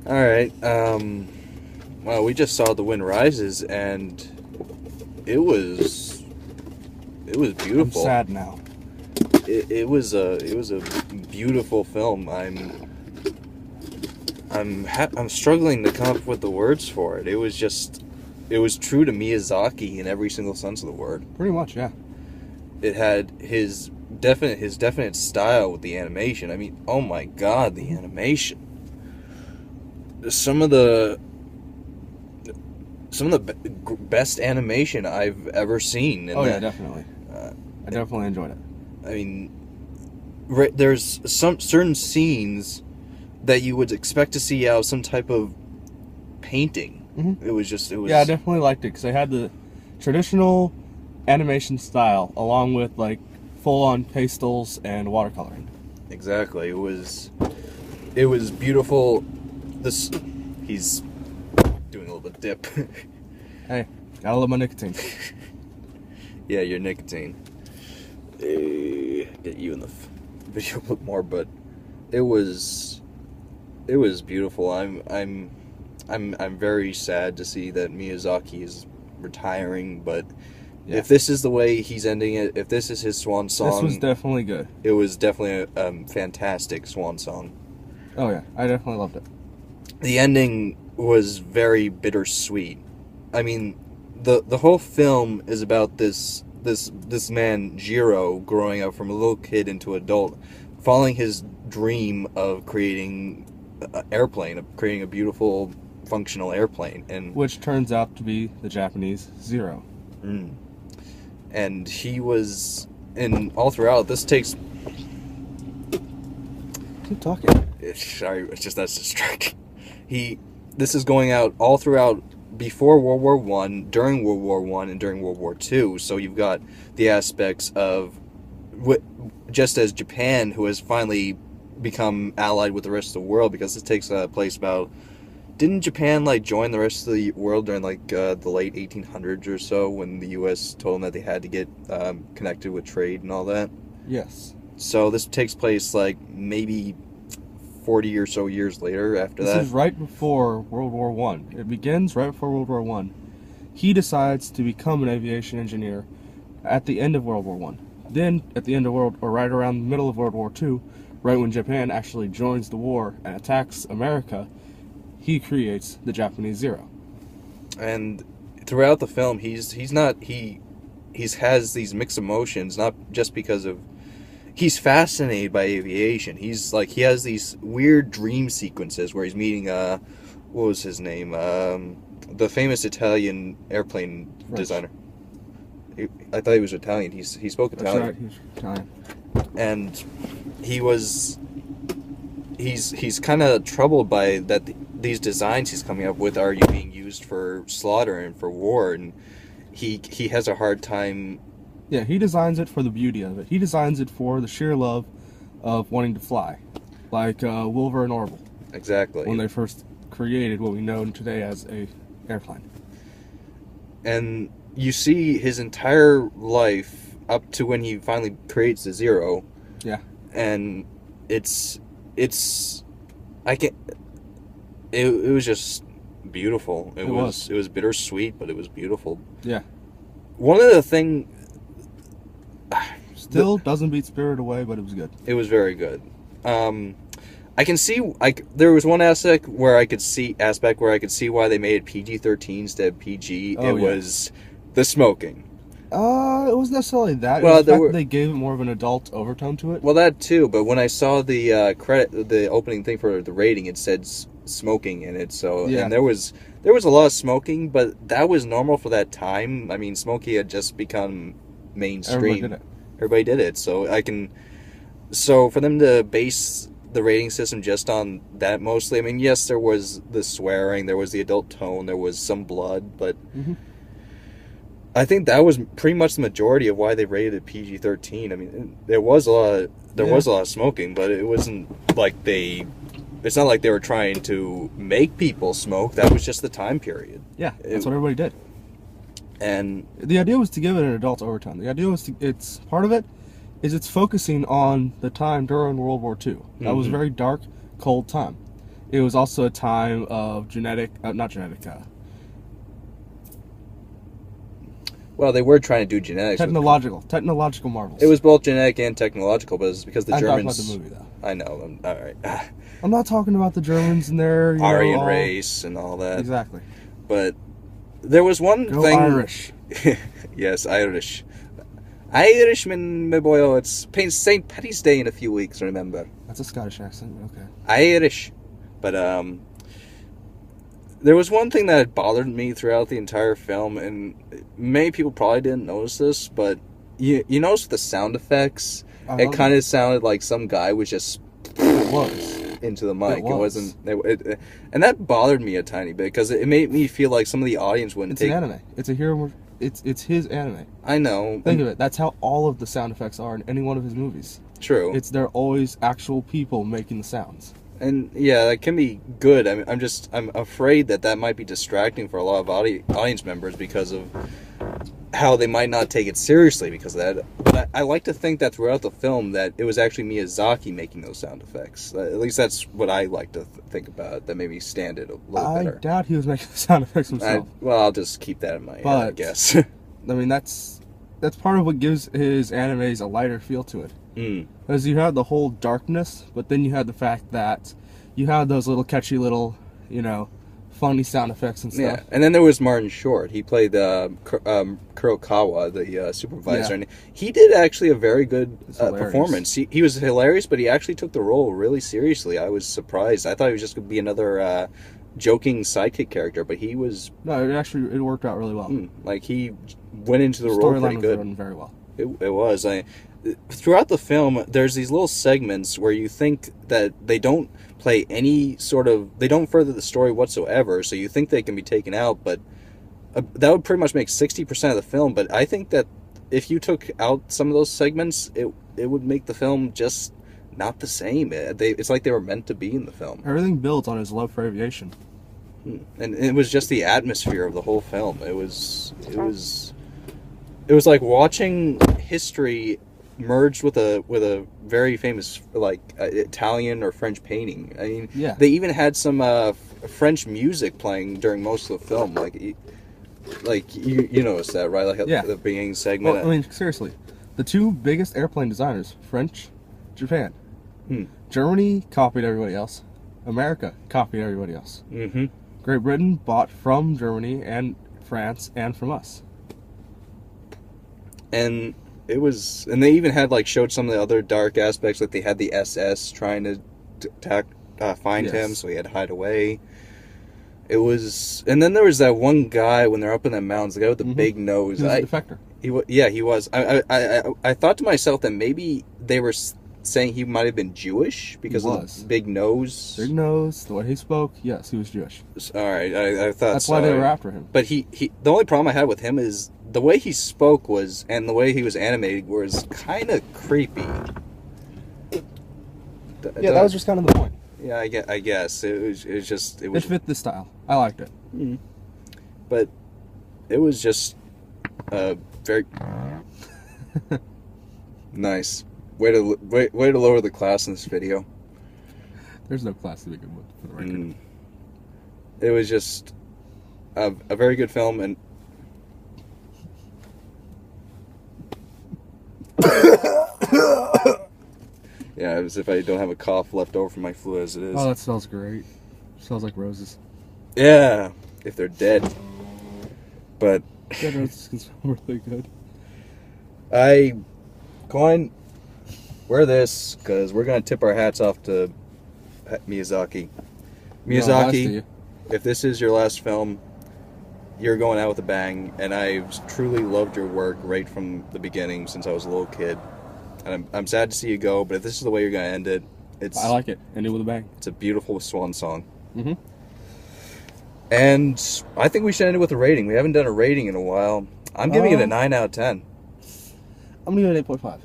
All right. Well, we just saw The Wind Rises, and it was I'm beautiful. sad now. It was a beautiful film. I'm struggling to come up with the words for it. It was true to Miyazaki in every single sense of the word. Pretty much, yeah. It had his definite style with the animation. I mean, oh my God, the animation. Some of the best animation I've ever seen. Oh yeah, definitely. I definitely enjoyed it. I mean, there's some certain scenes that you would expect to see out of some type of painting. Mm-hmm. It was. Yeah, I definitely liked it because they had the traditional animation style along with like full-on pastels and watercoloring. Exactly. It was beautiful. This he's doing a little bit of dip. Hey, gotta love my nicotine. Yeah, your nicotine. Get you in the video a bit more, but it was beautiful. I'm very sad to see that Miyazaki is retiring, but Yeah. if this is the way he's ending it, if this is his swan song, This was definitely good. it was definitely a fantastic swan song. Oh yeah, I definitely loved it. The ending was very bittersweet. I mean, the whole film is about this man Jiro growing up from a little kid into adult, following his dream of creating an airplane, of creating a beautiful, functional airplane, and Which turns out to be the Japanese Zero. and he was, and all throughout this takes. Keep talking. Sorry, it's just that's distracting. This is going out all throughout before World War One, during World War One, and during World War Two. So you've got the aspects of, just as Japan, who has finally become allied with the rest of the world, because this takes place about. Didn't Japan like join the rest of the world during like the late 1800s or so, when the U.S. told them that they had to get connected with trade and all that? Yes. So this takes place like maybe 40 or so years later after that. This is right before World War One. It begins right before World War One. He decides to become an aviation engineer at the end of World War One. Then, at the end of right around the middle of World War Two, right when Japan actually joins the war and attacks America, he creates the Japanese Zero. And throughout the film, he has these mixed emotions, not just because of he's fascinated by aviation. He has these weird dream sequences where he's meeting what was his name? The famous Italian airplane designer. I thought he was Italian. He spoke Italian. That's right, he's Italian. And he's kind of troubled by that. These designs he's coming up with are being used for slaughter and for war, and he has a hard time. Yeah, he designs it for the beauty of it. He designs it for the sheer love of wanting to fly, like Wilbur and Orville. Exactly. When they first created what we know today as a airplane. And you see his entire life up to when he finally creates the Zero. Yeah. And it was just beautiful. It was bittersweet, but it was beautiful. Yeah. One of the thing still doesn't beat Spirit Away, but it was good. It was very good. I can see there was one aspect where I could see why they made it PG-13 instead of PG. Oh, was the smoking. It wasn't necessarily that. Well, it was they gave it more of an adult overtone to it. Well, that too. But when I saw the the opening thing for the rating, it said smoking in it. So yeah. And there was a lot of smoking, but that was normal for that time. I mean, smoking had just become mainstream. Everybody did it. So for them to base the rating system just on that mostly, I mean, yes, there was the swearing, there was the adult tone, there was some blood, but. Mm-hmm. I think that was pretty much the majority of why they rated it PG-13. I mean, there was a lot of smoking, but it wasn't like it's not like they were trying to make people smoke. That was just the time period. Yeah, that's what everybody did. And the idea was to give it an adult overtone. The idea was it's part of it is it's focusing on the time during World War II. That was a very dark, cold time. It was also a time of not genetic, Well, they were trying to do genetics. technological marvels. It was both genetic and technological, but it's because the I'm Germans. talking about the movie, though. I know. All right. I'm not talking about the Germans and their Aryan race and all that. Exactly. But there was one Go thing. Irish. Yes, Irish. Irishman, my boy. Oh, it's St. Patty's Day in a few weeks. Remember. That's a Scottish accent. Okay. Irish, but there was one thing that bothered me throughout the entire film, and many people probably didn't notice this, but you notice the sound effects. It kind of sounded like some guy was just into the mic. It wasn't, and that bothered me a tiny bit because it made me feel like some of the audience wouldn't take. It's an anime. It's a hero. It's his anime. I know. Think of it. That's how all of the sound effects are in any one of his movies. True. They're always actual people making the sounds. And yeah, that can be good. I'm afraid that might be distracting for a lot of audience members because of how they might not take it seriously because of that. But I like to think that throughout the film that it was actually Miyazaki making those sound effects. At least that's what I like to think about. That maybe stand it a little better. I doubt he was making the sound effects himself. Well, I'll just keep that in my head, I guess. I mean, that's part of what gives his animes a lighter feel to it. Because you had the whole darkness, but then you had the fact that you had those little catchy little, funny sound effects and stuff. Yeah, and then there was Martin Short. He played Kurokawa, the supervisor, and he did actually a very good performance. He was hilarious, but he actually took the role really seriously. I was surprised. I thought he was just going to be another joking sidekick character, but he was... No, it worked out really well. Like, he went into the role pretty good. Storyline was written very well. It was. Throughout the film, there's these little segments where you think that they don't play any sort of... They don't further the story whatsoever, so you think they can be taken out, but that would pretty much make 60% of the film. But I think that if you took out some of those segments, it would make the film just not the same. It's like they were meant to be in the film. Everything builds on his love for aviation. And it was just the atmosphere of the whole film. It was like watching history merged with a very famous Italian or French painting. I mean, yeah. They even had some French music playing during most of the film. Like you noticed that, right? Like at the beginning segment. Well, I mean, seriously, the two biggest airplane designers, French, Japan. Germany copied everybody else. America copied everybody else. Great Britain bought from Germany and France and from us. And it was, and they even had showed some of the other dark aspects, like they had the SS trying to find him, so he had to hide away. It was, and then there was that one guy when they're up in the mountains, the guy with the big nose. He was a defector. He was. I thought to myself that maybe they were saying he might have been Jewish because of the big nose. Big nose, the way he spoke, yes, he was Jewish. All right, I thought that's why they were after him. But he the only problem I had with him is the way he spoke and the way he was animated was kind of creepy. That was just kind of the point. Yeah, I guess it fit the style. I liked it. But it was just very nice. Way to lower the class in this video. There's no class to begin with, for the record. It was just a very good film, and yeah, as if I don't have a cough left over from my flu as it is. Oh, that smells great. It smells like roses. Yeah, if they're dead. But dead roses can smell really good. Go on. Wear this because we're gonna tip our hats off to Miyazaki. Miyazaki, if this is your last film, you're going out with a bang, and I've truly loved your work right from the beginning since I was a little kid. And I'm sad to see you go, but if this is the way you're gonna end it, I like it. End it with a bang. It's a beautiful swan song. And I think we should end it with a rating. We haven't done a rating in a while. I'm giving it a 9 out of 10. I'm gonna give it 8.5.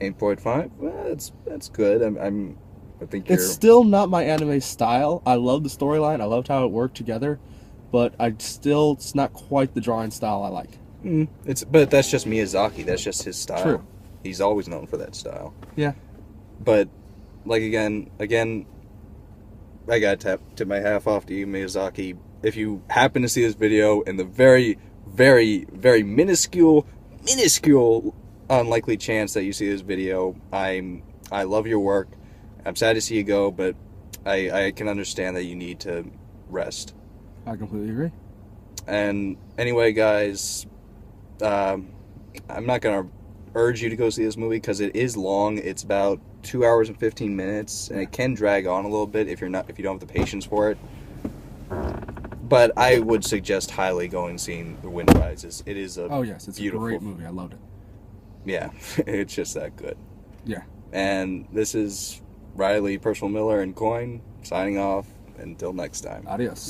8.5? Well, that's good. I think it's still not my anime style. I love the storyline. I loved how it worked together, but it's not quite the drawing style I like. But that's just Miyazaki. That's just his style. True. He's always known for that style. Yeah. But again, I gotta tip my half off to you, Miyazaki. If you happen to see this video in the very, very, very minuscule unlikely chance that you see this video, I love your work. I'm sad to see you go, but I can understand that you need to rest. I completely agree. And anyway, guys, I'm not gonna urge you to go see this movie because it is long. It's about 2 hours and 15 minutes, and it can drag on a little bit if you don't have the patience for it. But I would suggest highly going and seeing The Wind Rises. It is a It's beautiful, a great movie. I loved it. Yeah, it's just that good. Yeah. And this is Riley, Personal Miller, and Coin signing off. Until next time. Adios.